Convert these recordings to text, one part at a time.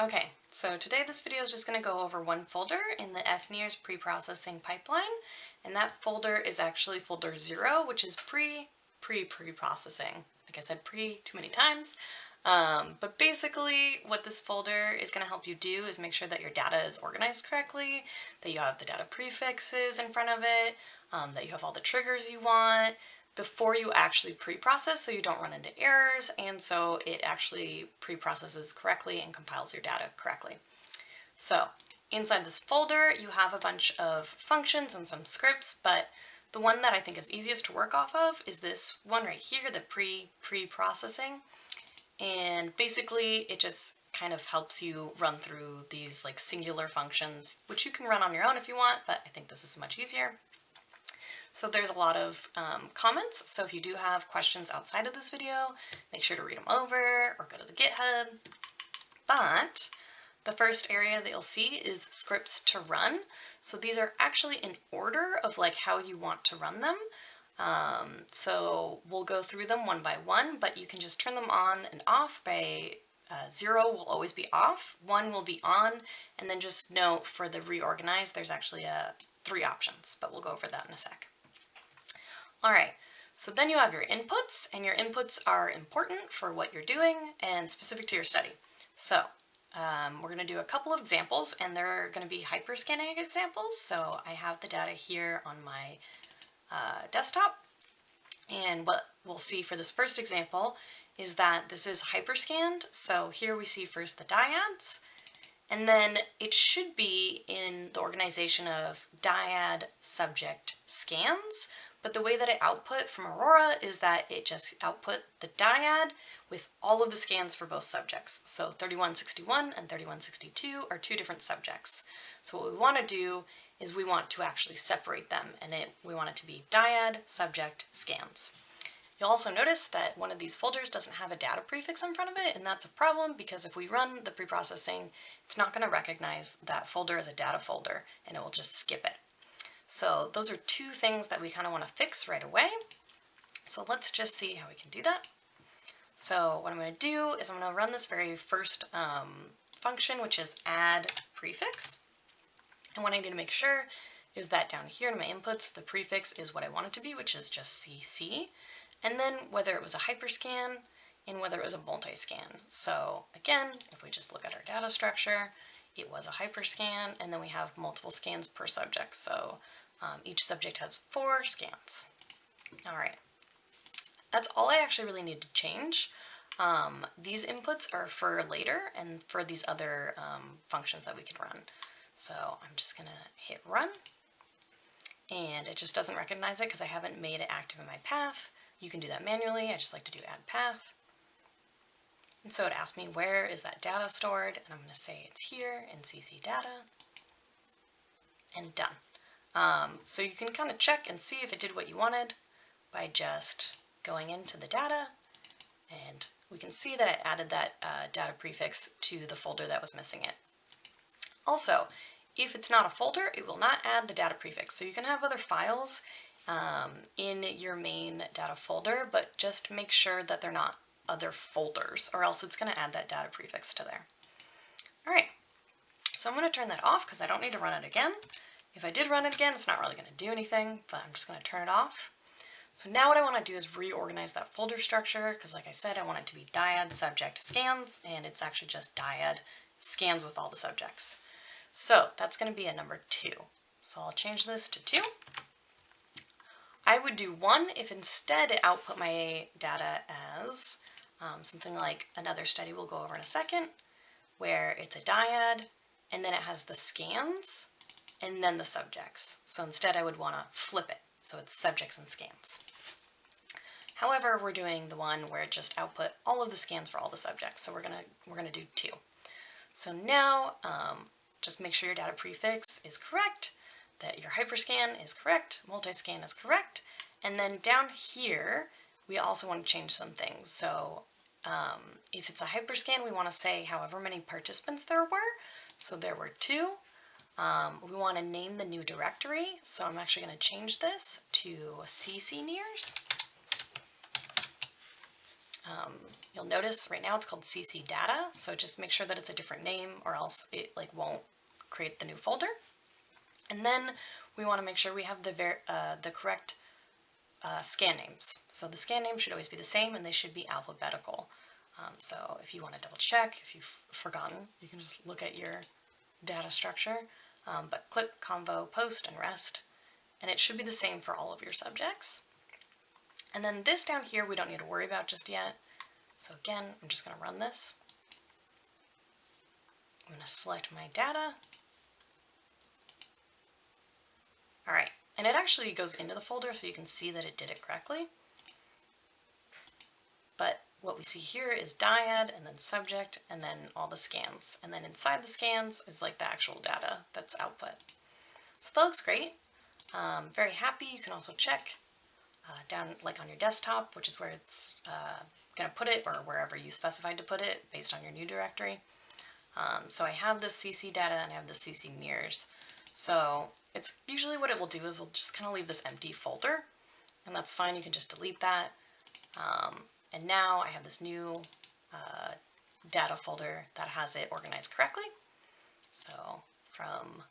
Okay, so today this video is just going to go over one folder in the fNIRS pre-processing pipeline, and that folder is actually folder 0, which is pre-preprocessing. Like I said pre too many times. But basically what this folder is going to help you do is make sure that your data is organized correctly, that you have the data prefixes in front of it, that you have all the triggers you want before you actually pre-process so you don't run into errors, and so it actually pre-processes correctly and compiles your data correctly. So inside this folder you have a bunch of functions and some scripts, but the one that I think is easiest to work off of is this one right here, the pre-processing. And basically it just kind of helps you run through these like singular functions, which you can run on your own if you want, but I think this is much easier. So there's a lot of comments, so if you do have questions outside of this video, make sure to read them over or go to the GitHub. But the first area that you'll see is scripts to run. So these are actually in order of like how you want to run them. So we'll go through them one by one, but you can just turn them on and off by 0 will always be off, 1 will be on, and then just note for the reorganize there's actually 3 options, but we'll go over that in a sec. Alright, so then you have your inputs, and your inputs are important for what you're doing and specific to your study. So we're going to do a couple of examples, and they're going to be hyperscanning examples. So I have the data here on my desktop, and what we'll see for this first example is that this is hyperscanned. So here we see first the dyads, and then it should be in the organization of dyad subject scans, but the way that it output from Aurora is that it just output the dyad with all of the scans for both subjects. So 3161 and 3162 are 2 different subjects. So what we want to do is we want to actually separate them, and we want it to be dyad subject scans. You'll also notice that one of these folders doesn't have a data prefix in front of it, and that's a problem because if we run the pre-processing, it's not going to recognize that folder as a data folder, and it will just skip it. So those are 2 things that we kind of want to fix right away. So let's just see how we can do that. So what I'm going to do is I'm going to run this very first function, which is add prefix. And what I need to make sure is that down here in my inputs, the prefix is what I want it to be, which is just CC. And then whether it was a hyperscan and whether it was a multi-scan. So again, if we just look at our data structure, it was a hyperscan, and then we have multiple scans per subject. So each subject has 4 scans. All right, that's all I actually really need to change. These inputs are for later and for these other functions that we can run. So I'm just gonna hit run, and it just doesn't recognize it because I haven't made it active in my path. You can do that manually. I just like to do add path. And so it asks me where is that data stored, and I'm going to say it's here in CC data, and done. So you can kind of check and see if it did what you wanted by just going into the data, and we can see that it added that data prefix to the folder that was missing it. Also, if it's not a folder, it will not add the data prefix. So you can have other files in your main data folder, but just make sure that they're not other folders, or else it's going to add that data prefix to there. Alright, so I'm going to turn that off because I don't need to run it again. If I did run it again, it's not really going to do anything, but I'm just going to turn it off. So now what I want to do is reorganize that folder structure, because like I said, I want it to be dyad subject scans, and it's actually just dyad scans with all the subjects. So that's going to be a number 2. So I'll change this to 2. I would do 1 if instead it output my data as something like another study we'll go over in a second, where it's a dyad, and then it has the scans, and then the subjects. So instead I would want to flip it, so it's subjects and scans. However, we're doing the one where it just output all of the scans for all the subjects, so we're gonna do 2. So now, just make sure your data prefix is correct, that your hyperscan is correct, multi-scan is correct, and then down here, we also want to change some things. So if it's a hyperscan, we want to say however many participants there were. So there were 2. We want to name the new directory. So I'm actually going to change this to fNIRS. You'll notice right now it's called CC data, so just make sure that it's a different name or else it won't create the new folder. And then we want to make sure we have the correct scan names. So the scan names should always be the same and they should be alphabetical. So if you want to double check, if you've forgotten, you can just look at your data structure, but click Convo, Post, and Rest, and it should be the same for all of your subjects. And then this down here we don't need to worry about just yet. So again, I'm just going to run this. I'm going to select my data. Alright, and it actually goes into the folder so you can see that it did it correctly. But what we see here is dyad, and then subject, and then all the scans. And then inside the scans is like the actual data that's output. So that looks great. Very happy. You can also check down like on your desktop, which is where it's going to put it, or wherever you specified to put it based on your new directory. So I have this CC data and I have this CC NIRS. So it's usually what it will do is it'll just kind of leave this empty folder, and that's fine. You can just delete that. And now I have this new data folder that has it organized correctly. So from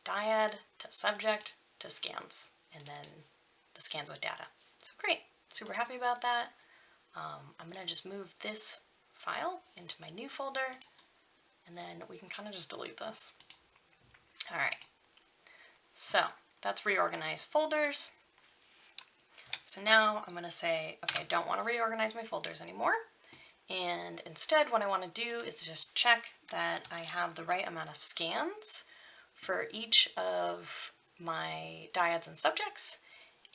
dyad to subject to scans, and then the scans with data. So great, super happy about that. I'm going to just move this file into my new folder, and then we can kind of just delete this. Alright, so that's reorganized folders. So now I'm going to say, okay, I don't want to reorganize my folders anymore, and instead what I want to do is just check that I have the right amount of scans for each of my dyads and subjects,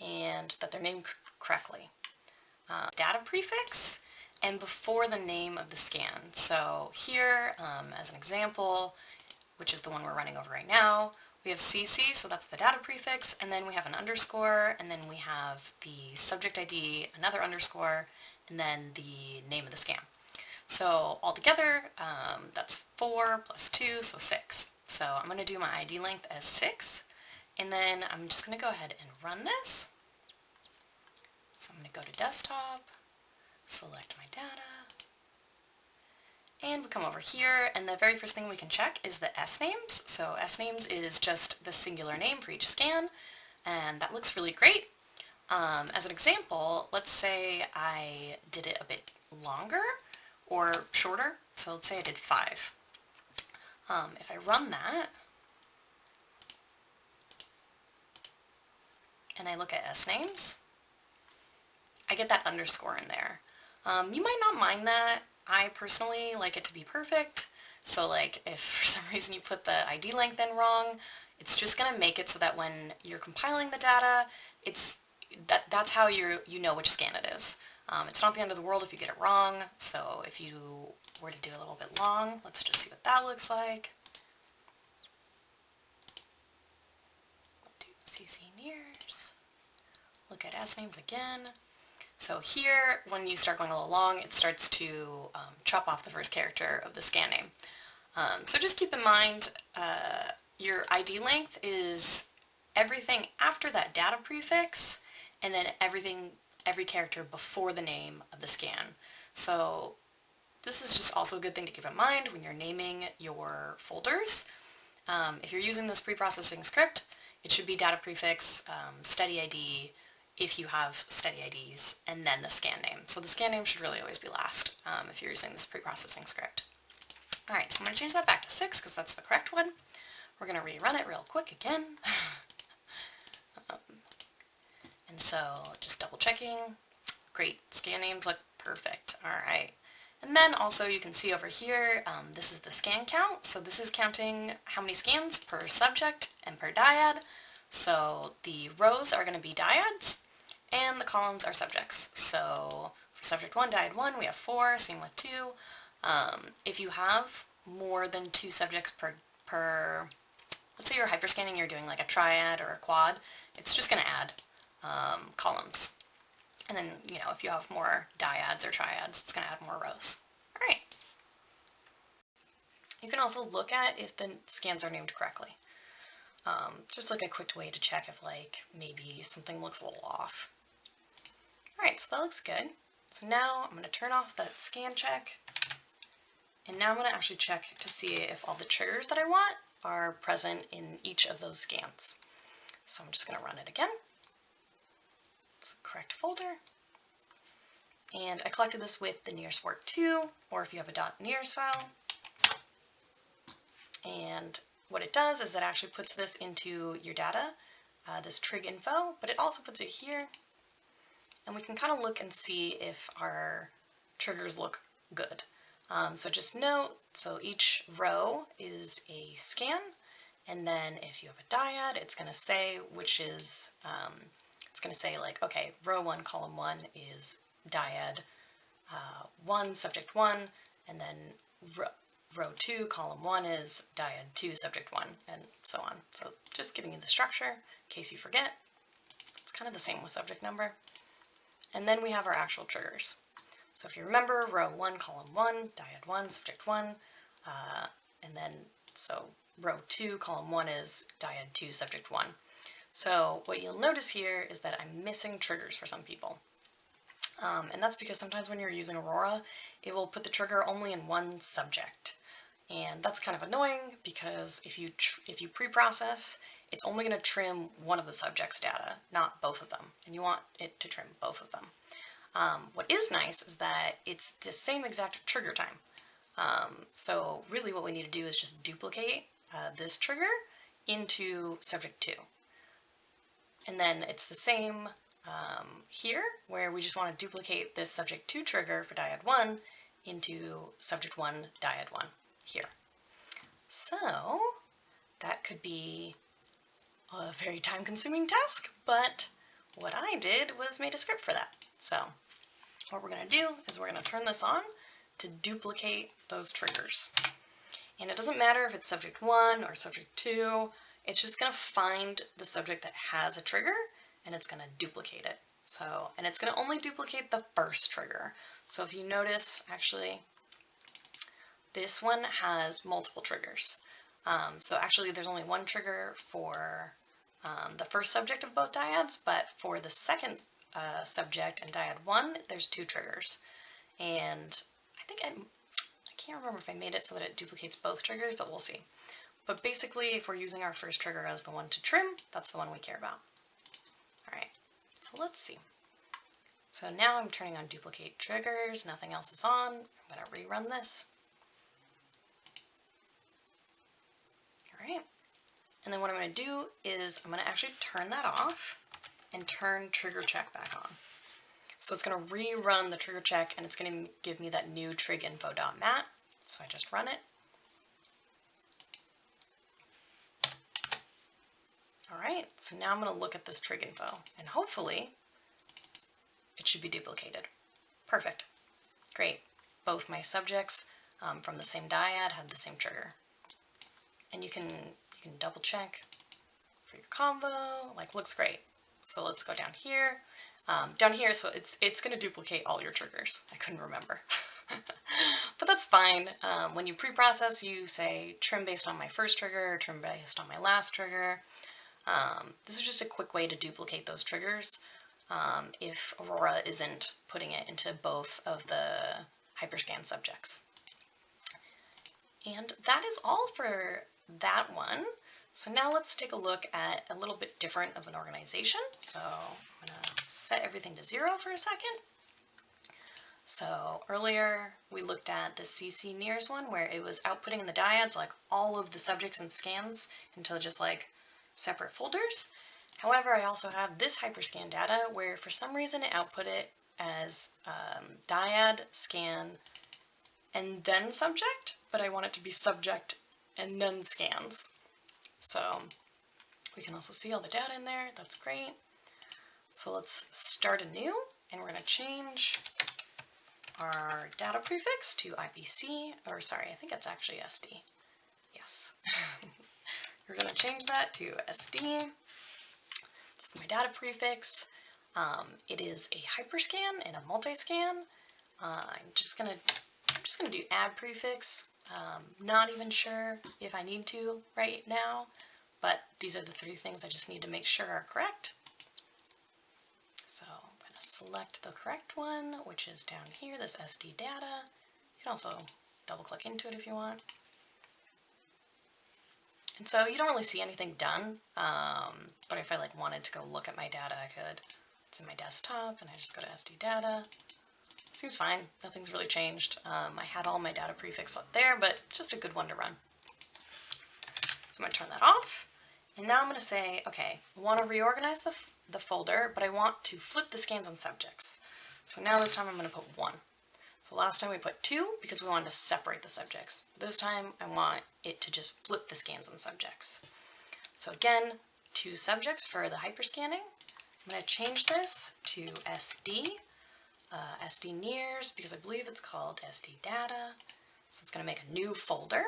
and that they're named correctly. Data prefix and before the name of the scan. So here, as an example, which is the one we're running over right now, we have CC, so that's the data prefix, and then we have an underscore, and then we have the subject ID, another underscore, and then the name of the scan. So altogether, that's 4 plus 2, so 6. So I'm going to do my ID length as 6, and then I'm just going to go ahead and run this. So I'm going to go to desktop, select my data, and we come over here, and the very first thing we can check is the S names. So S names is just the singular name for each scan, and that looks really great. As an example, let's say I did it a bit longer or shorter. So let's say I did 5. If I run that, and I look at S names, I get that underscore in there. You might not mind that. I personally like it to be perfect, so like if for some reason you put the ID length in wrong, it's just going to make it so that when you're compiling the data, that's how you know which scan it is. It's not the end of the world if you get it wrong, so if you were to do a little bit long, let's just see what that looks like. Do CC NIRS, look at S names again. So here, when you start going a little long, it starts to chop off the first character of the scan name. So just keep in mind, your ID length is everything after that data prefix, and then every character before the name of the scan. So this is just also a good thing to keep in mind when you're naming your folders. If you're using this pre-processing script, it should be data prefix, steady ID, if you have steady IDs, and then the scan name. So the scan name should really always be last if you're using this pre-processing script. Alright, so I'm going to change that back to 6 because that's the correct one. We're going to rerun it real quick again. And so just double checking. Great, scan names look perfect. Alright. And then also you can see over here, this is the scan count. So this is counting how many scans per subject and per dyad. So the rows are going to be dyads, and the columns are subjects. So for subject 1, dyad 1, we have 4, same with 2. If you have more than 2 subjects per, let's say you're hyperscanning, you're doing like a triad or a quad, it's just going to add columns. And then, you know, if you have more dyads or triads, it's going to add more rows. Alright. You can also look at if the scans are named correctly. Just like a quick way to check if like maybe something looks a little off. Alright, so that looks good. So now I'm going to turn off that scan check, and now I'm going to actually check to see if all the triggers that I want are present in each of those scans. So I'm just going to run it again. It's the correct folder. And I collected this with the NIRS Wart 2, or if you have a .NIRS file. And what it does is it actually puts this into your data, this trig info, but it also puts it here. And we can kind of look and see if our triggers look good. So just note, so each row is a scan, and then if you have a dyad, it's going to say which is, it's going to say like, okay, row 1, column 1 is dyad 1, subject 1, and then row 2, column 1 is dyad 2, subject 1, and so on. So just giving you the structure in case you forget. It's kind of the same with subject number. And then we have our actual triggers. So if you remember, row 1, column 1, dyad 1, subject 1, and then so row 2, column 1 is dyad 2, subject 1. So what you'll notice here is that I'm missing triggers for some people. And that's because sometimes when you're using Aurora, it will put the trigger only in one subject. And that's kind of annoying because if you pre-process, it's only going to trim one of the subject's data, not both of them. And you want it to trim both of them. What is nice is that it's the same exact trigger time. So really what we need to do is just duplicate this trigger into subject 2. And then it's the same here, where we just want to duplicate this subject 2 trigger for dyad 1 into subject 1, dyad 1 here. So that could be a very time-consuming task, but what I did was made a script for that. So what we're going to do is we're going to turn this on to duplicate those triggers. And it doesn't matter if it's subject 1 or subject 2, it's just going to find the subject that has a trigger and it's going to duplicate it. So, and it's going to only duplicate the first trigger. So if you notice, actually, this one has multiple triggers. So actually there's only one trigger for the first subject of both dyads, but for the second subject and dyad 1, there's 2 triggers. And I think I can't remember if I made it so that it duplicates both triggers, but we'll see. But basically, if we're using our first trigger as the one to trim, that's the one we care about. Alright, so let's see. So now I'm turning on duplicate triggers, nothing else is on. I'm going to rerun this. Alright, and then what I'm going to do is I'm going to actually turn that off and turn trigger check back on. So it's going to rerun the trigger check and it's going to give me that new triginfo.mat. So I just run it. Alright, so now I'm going to look at this trig info and hopefully it should be duplicated. Perfect. Great. Both my subjects from the same dyad have the same trigger. And you can double check for your combo, like looks great. So let's go down here. Down here, so it's going to duplicate all your triggers. I couldn't remember. But that's fine. When you pre-process, you say trim based on my first trigger, or trim based on my last trigger. This is just a quick way to duplicate those triggers if Aurora isn't putting it into both of the hyperscan subjects. And that is all for that one. So now let's take a look at a little bit different of an organization. So I'm going to set everything to 0 for a second. So earlier we looked at the fNIRS one where it was outputting in the dyads like all of the subjects and scans into just like separate folders. However, I also have this hyperscan data where for some reason it output it as dyad, scan, and then subject, but I want it to be subject and then scans. So we can also see all the data in there, that's great. So let's start anew and we're going to change our data prefix to IPC, or sorry, I think it's actually SD. Yes. We're going to change that to SD. It's my data prefix. It is a hyperscan and a multiscan. I'm just gonna do add prefix. Not even sure if I need to right now, but these are the 3 things I just need to make sure are correct. So I'm gonna select the correct one, which is down here, this SD data. You can also double click into it if you want. And so you don't really see anything done, but if I wanted to go look at my data, I could. It's in my desktop, and I just go to SD data. Seems fine. Nothing's really changed. I had all my data prefix up there, but it's just a good one to run. So I'm going to turn that off. And now I'm going to say, okay, I want to reorganize the folder, but I want to flip the scans on subjects. So now this time I'm going to put 1. So last time we put 2 because we wanted to separate the subjects. This time I want it to just flip the scans on subjects. So again, 2 subjects for the hyperscanning. I'm going to change this to SD, fNIRS, because I believe it's called SD data. So it's going to make a new folder.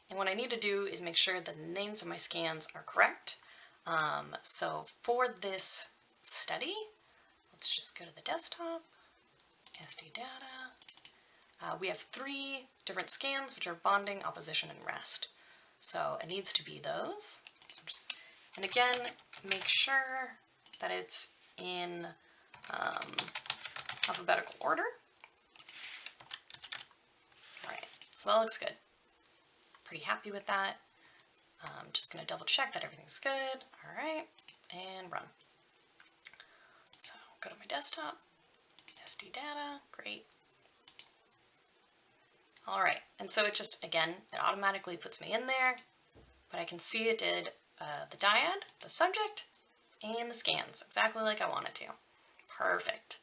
And what I need to do is make sure the names of my scans are correct. So for this study, let's just go to the desktop, SD data. We have 3 different scans, which are bonding, opposition, and rest. So it needs to be those. And again, make sure that it's in alphabetical order. All right, so that looks good. Pretty happy with that. I'm just going to double check that everything's good. All right, and run. So go to my desktop, SD data, great. All right, and so it just, again, it automatically puts me in there, but I can see it did the dyad, the subject, and the scans, exactly like I wanted to. Perfect.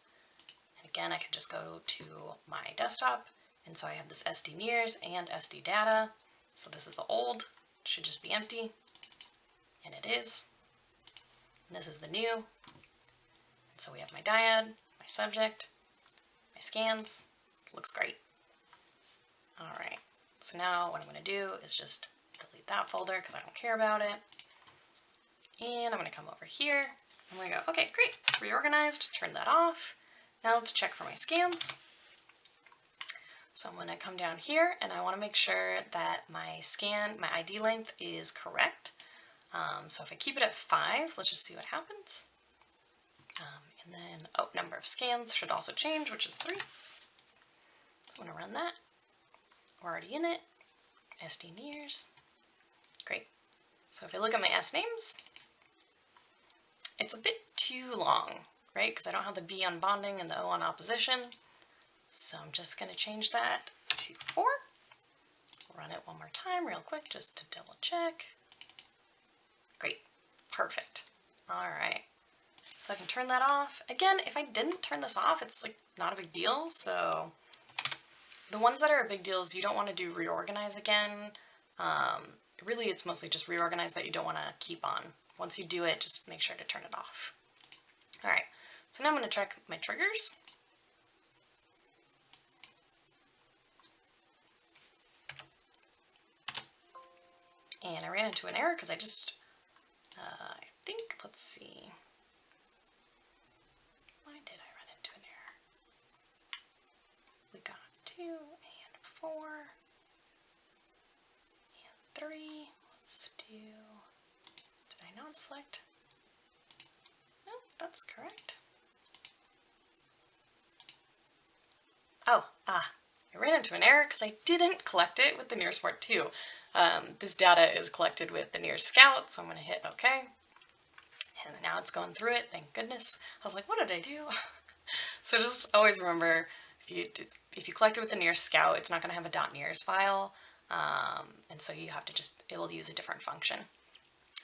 And again, I can just go to my desktop, and so I have this fNIRS and SD data. So this is the old, it should just be empty, and it is. And this is the new. And so we have my dyad, my subject, my scans. Looks great. All right, so now what I'm going to do is just delete that folder because I don't care about it. And I'm going to come over here. I'm going to go, okay, great, reorganized, turn that off. Now let's check for my scans. So I'm going to come down here and I want to make sure that my scan, my ID length is correct. So if I keep it at 5, let's just see what happens. And then, oh, number of scans should also change, which is 3. So I'm going to run that. We're already in it. fNIRS. Great. So if I look at my S names, it's a bit too long, right? Because I don't have the B on bonding and the O on opposition. So I'm just going to change that to 4. Run it one more time real quick just to double check. Great. Perfect. All right. So I can turn that off. Again, if I didn't turn this off, it's not a big deal. So the ones that are a big deal is you don't want to do reorganize again. Really, it's mostly just reorganize that you don't want to keep on. Once you do it, just make sure to turn it off. All right. So now I'm going to check my triggers. And I ran into an error because I just, I think, let's see. Why did I run into an error? We got 2 and 4 and 3. Let's do, did I not select? No, that's correct. Oh, I ran into an error because I didn't collect it with the NIRS Port 2. This data is collected with the NIRS Scout, so I'm going to hit OK. And now it's going through it, thank goodness. I was like, what did I do? So just always remember, if you collect it with the NIRS Scout, it's not going to have a .NIRS file, and so you have to it will use a different function.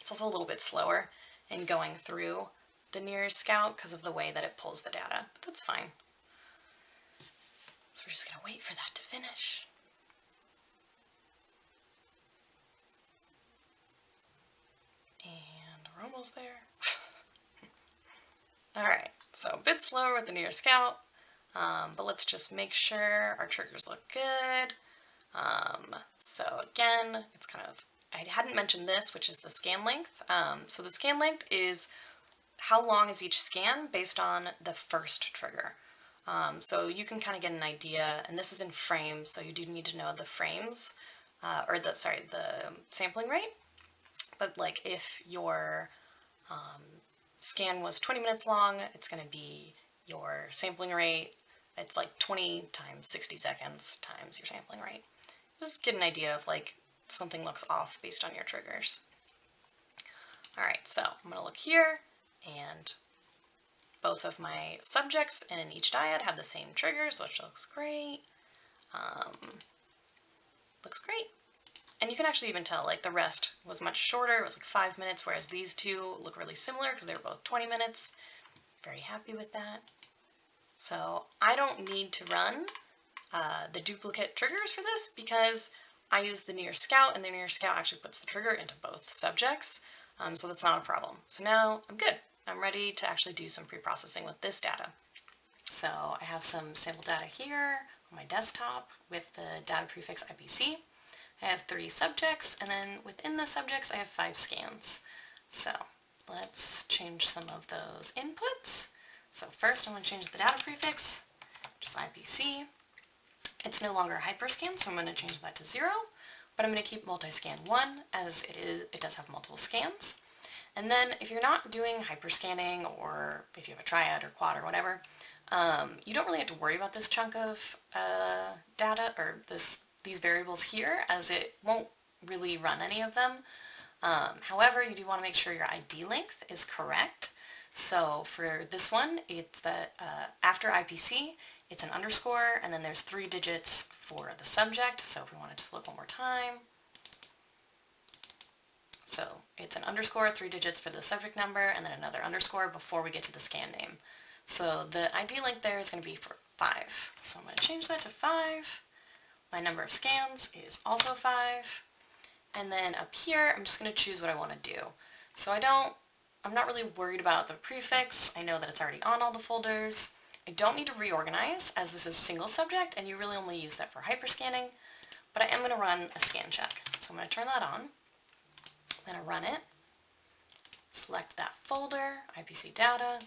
It's also a little bit slower in going through the NIRS Scout because of the way that it pulls the data, but that's fine. So we're just going to wait for that to finish. And we're almost there. Alright, so a bit slower with the NIRS Scout, but let's just make sure our triggers look good. So again, it's kind of, I hadn't mentioned this, which is the scan length. So the scan length is how long is each scan based on the first trigger. So you can kind of get an idea, and this is in frames, so you do need to know the frames, the sampling rate. But if your scan was 20 minutes long, it's going to be your sampling rate. It's like 20 times 60 seconds times your sampling rate. Just get an idea of like something looks off based on your triggers. Alright, so I'm going to look here, and both of my subjects and in each dyad have the same triggers, which looks great. Looks great. And you can actually even tell, like, the rest was much shorter. It was like 5 minutes, whereas these two look really similar because they were both 20 minutes. Very happy with that. So I don't need to run the duplicate triggers for this because I use the NIRS Scout, and the NIRS Scout actually puts the trigger into both subjects, so that's not a problem. So now I'm good. I'm ready to actually do some pre-processing with this data. So I have some sample data here on my desktop with the data prefix IPC. I have 30 subjects, and then within the subjects I have 5 scans. So let's change some of those inputs. So first I'm going to change the data prefix, which is IPC. It's no longer a hyperscan, so I'm going to change that to 0, but I'm going to keep multiscan 1 as it does have multiple scans. And then if you're not doing hyperscanning, or if you have a triad or quad or whatever, you don't really have to worry about this chunk of data, or these variables here, as it won't really run any of them. However, you do want to make sure your ID length is correct. So for this one, it's that after IPC, it's an underscore, and then there's 3 digits for the subject. So if we want to just look one more time. So it's an underscore, 3 digits for the subject number, and then another underscore before we get to the scan name. So the ID length there is going to be for 5. So I'm going to change that to 5. My number of scans is also 5. And then up here, I'm just going to choose what I want to do. So I'm not really worried about the prefix. I know that it's already on all the folders. I don't need to reorganize, as this is single subject, and you really only use that for hyperscanning. But I am going to run a scan check. So I'm going to turn that on. I'm going to run it. Select that folder, IPC data.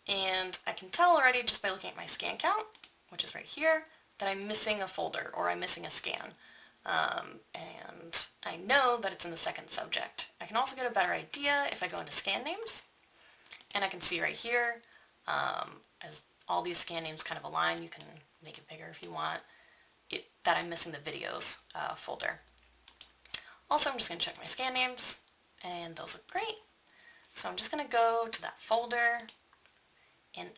And I can tell already just by looking at my scan count, which is right here, that I'm missing a folder, or I'm missing a scan. And I know that it's in the second subject. I can also get a better idea if I go into scan names, and I can see right here, as all these scan names kind of align, you can make it bigger if you want, that I'm missing the videos folder. Also, I'm just going to check my scan names, and those look great. So I'm just going to go to that folder and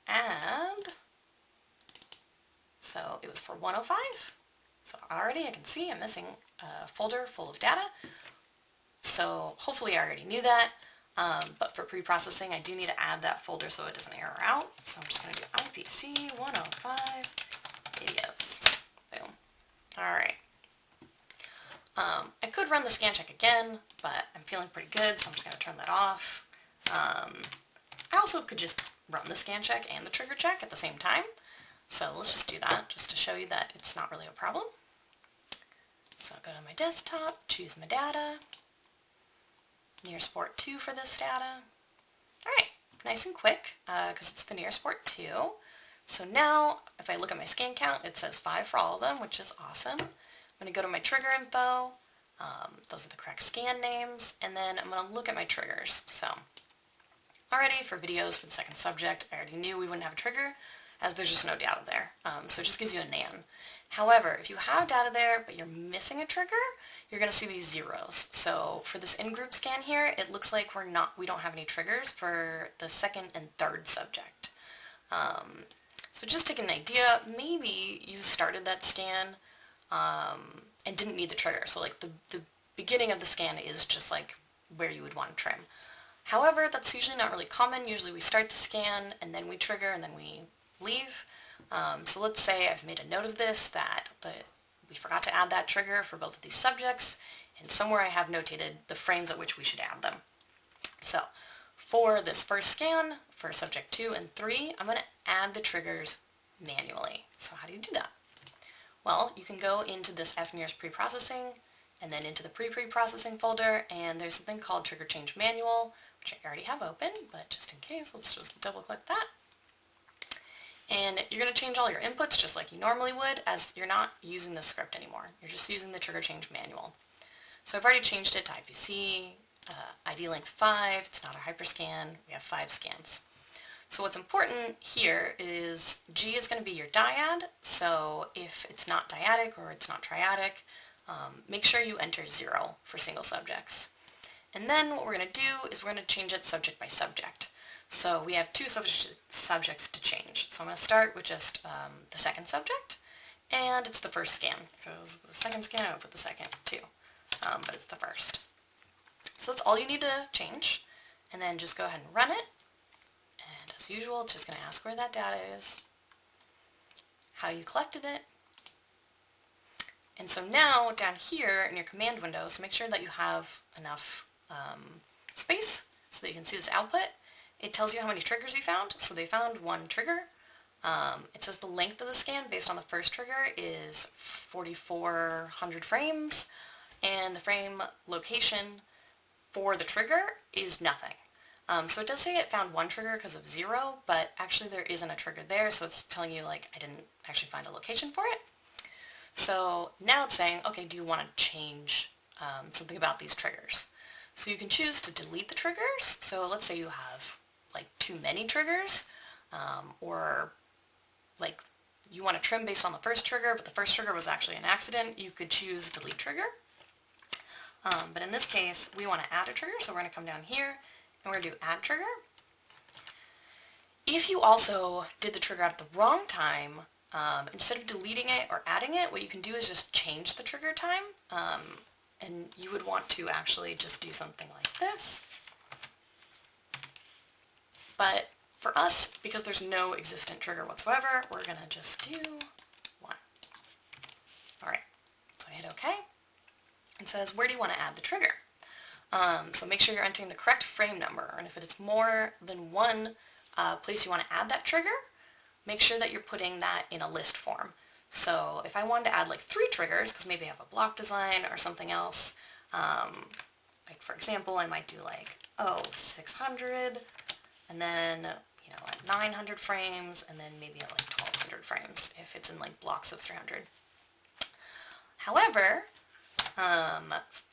add, so it was for 105. So already I can see I'm missing a folder full of data. So hopefully I already knew that, but for pre-processing I do need to add that folder so it doesn't error out. So I'm just going to do IPC 105 videos. Boom. Alright. I could run the scan check again, but I'm feeling pretty good, so I'm just going to turn that off. I also could just run the scan check and the trigger check at the same time. So let's just do that, just to show you that it's not really a problem. So I'll go to my desktop, choose my data, NIRS Port 2 for this data. Alright, nice and quick, because it's the NIRS Port 2. So now, if I look at my scan count, it says 5 for all of them, which is awesome. I'm going to go to my trigger info, those are the correct scan names, and then I'm going to look at my triggers. So, already for videos for the second subject, I already knew we wouldn't have a trigger, as there's just no data there. So it just gives you a nan. However, if you have data there, but you're missing a trigger, you're going to see these zeros. So for this in-group scan here, it looks like we don't have any triggers for the second and third subject. So just to get an idea, maybe you started that scan and didn't need the trigger. So like the beginning of the scan is just like where you would want to trim. However, that's usually not really common. Usually we start the scan and then we trigger and then we leave. So let's say I've made a note of this, that we forgot to add that trigger for both of these subjects, and somewhere I have notated the frames at which we should add them. So for this first scan, for subject 2 and 3, I'm going to add the triggers manually. So how do you do that? Well, you can go into this fNIRS pre-processing, and then into the pre-preprocessing folder, and there's something called Trigger Change Manual, which I already have open, but just in case, let's just double click that. And you're going to change all your inputs just like you normally would, as you're not using the script anymore. You're just using the Trigger Change Manual. So I've already changed it to IPC, ID length 5, it's not a hyperscan, we have 5 scans. So what's important here is G is going to be your dyad, so if it's not dyadic or it's not triadic, make sure you enter 0 for single subjects. And then what we're going to do is we're going to change it subject by subject. So we have two subjects to change. So I'm going to start with just the second subject, and it's the first scan. If it was the second scan, I would put the second too, but it's the first. So that's all you need to change, and then just go ahead and run it. And as usual, it's just going to ask where that data is, how you collected it. And so now down here in your command window, so make sure that you have enough space so that you can see this output. It tells you how many triggers you found. So they found one trigger. It says the length of the scan based on the first trigger is 4,400 frames, and the frame location for the trigger is nothing. So it does say it found one trigger because of 0, but actually there isn't a trigger there, so it's telling you like I didn't actually find a location for it. So now it's saying, okay, do you want to change something about these triggers? So you can choose to delete the triggers. So let's say you have like too many triggers, or like you want to trim based on the first trigger, but the first trigger was actually an accident. You could choose delete trigger. But in this case, we want to add a trigger, so we're going to come down here and we're going to do add trigger. If you also did the trigger at the wrong time, instead of deleting it or adding it, what you can do is just change the trigger time, and you would want to actually just do something like this. But for us, because there's no existent trigger whatsoever, we're going to just do 1. Alright, so I hit OK. It says, where do you want to add the trigger? So make sure you're entering the correct frame number, and if it's more than one place you want to add that trigger, make sure that you're putting that in a list form. So if I wanted to add like 3 triggers, because maybe I have a block design or something else, like for example, I might do like, 600, and then, at 900 frames, and then maybe at like 1200 frames, if it's in like blocks of 300. However,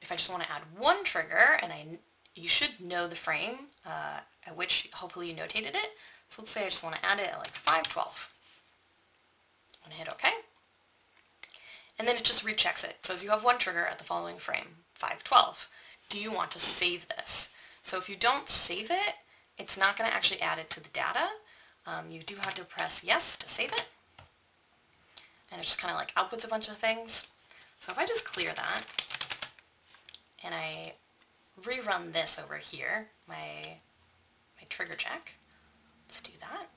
if I just want to add one trigger, and you should know the frame at which hopefully you notated it. So let's say I just want to add it at like 512. I'm going to hit OK. And then it just rechecks it. It says you have one trigger at the following frame, 512. Do you want to save this? So if you don't save it, it's not going to actually add it to the data. You do have to press yes to save it. And it just kind of like outputs a bunch of things. So if I just clear that, and I rerun this over here, my trigger check, let's do that.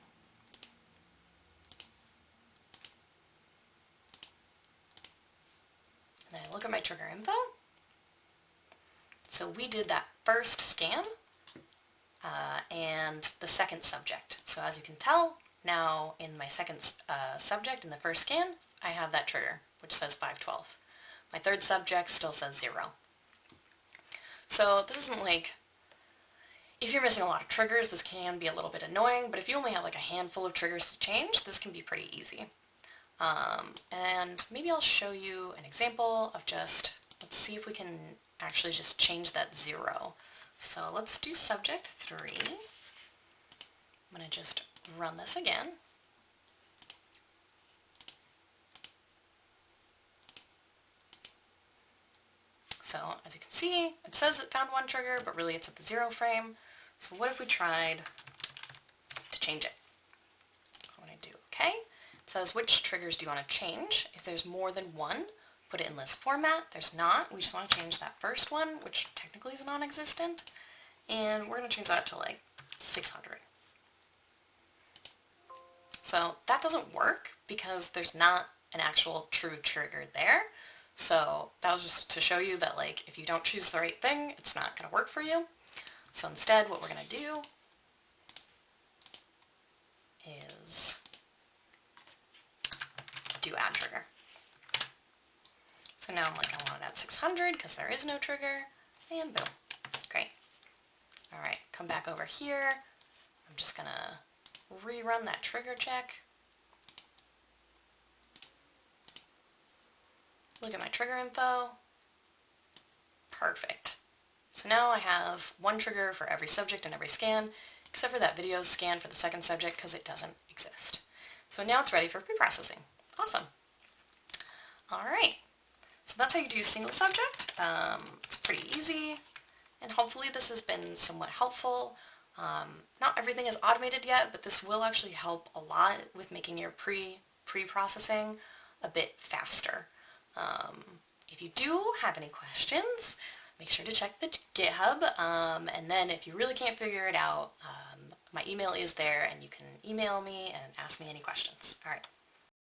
And then I look at my trigger info. So we did that first scan and the second subject. So as you can tell, now in my second subject in the first scan, I have that trigger, which says 512. My third subject still says 0. So this isn't like, if you're missing a lot of triggers, this can be a little bit annoying, but if you only have like a handful of triggers to change, this can be pretty easy. And maybe I'll show you an example of just, let's see if we can actually just change that 0. So let's do subject 3. I'm going to just run this again. So as you can see, it says it found one trigger, but really it's at the 0 frame. So what if we tried to change it? So I'm going to do OK. It says which triggers do you want to change? If there's more than one, put it in list format. There's not. We just want to change that first one, which technically is non-existent. And we're going to change that to like 600. So that doesn't work because there's not an actual true trigger there. So that was just to show you that like if you don't choose the right thing, it's not going to work for you. So instead what we're going to do is do add trigger. So now I'm like, I want to add 600 because there is no trigger, and boom. Great. Alright, come back over here. I'm just going to rerun that trigger check. Look at my trigger info. Perfect. So now I have one trigger for every subject and every scan, except for that video scan for the second subject because it doesn't exist. So now it's ready for pre-processing. Awesome. All right, so that's how you do single subject. It's pretty easy, and hopefully this has been somewhat helpful. Not everything is automated yet, but this will actually help a lot with making your pre-processing a bit faster. If you do have any questions, make sure to check the GitHub, and then if you really can't figure it out, my email is there and you can email me and ask me any questions. All right.